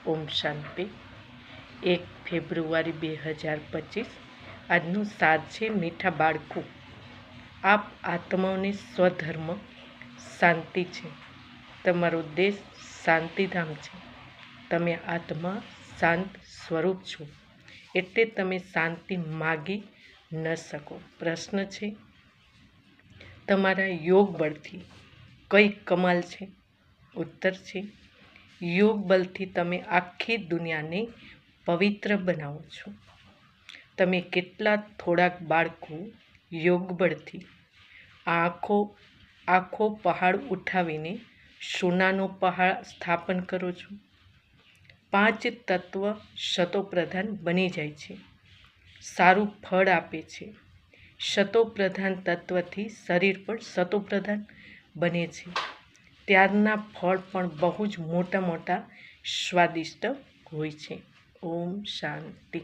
ઓમ શાંતિ। 1 ફેબ્રુઆરી 2025 આજનું સાર છે મીઠા બાળકો, આપ આત્માઓને સ્વધર્મ શાંતિ છે, તમારો દેશ શાંતિધામ છે। તમે આત્મા શાંત સ્વરૂપ છો, એટલે તમે શાંતિ માગી ન શકો। પ્રશ્ન છે, તમારા યોગ બળથી કઈ કમાલ છે? ઉત્તર છે, યોગ બલથી તમે આખી દુનિયાને પવિત્ર બનાવો છો। તમે કેટલા થોડાક બાળકો યોગ બળથી આખો પહાડ ઉઠાવીને સોનાનો પહાડ સ્થાપન કરો છો। 5 તત્વ સતોપ્રધાન બની જાય છે, સારું ફળ આપે છે। સતોપ્રધાન તત્વથી શરીર પણ સતોપ્રધાન બને છે, ત્યારના ફળ પણ બહુ જ મોટા સ્વાદિષ્ટ હોય છે। ઓમ શાંતિ।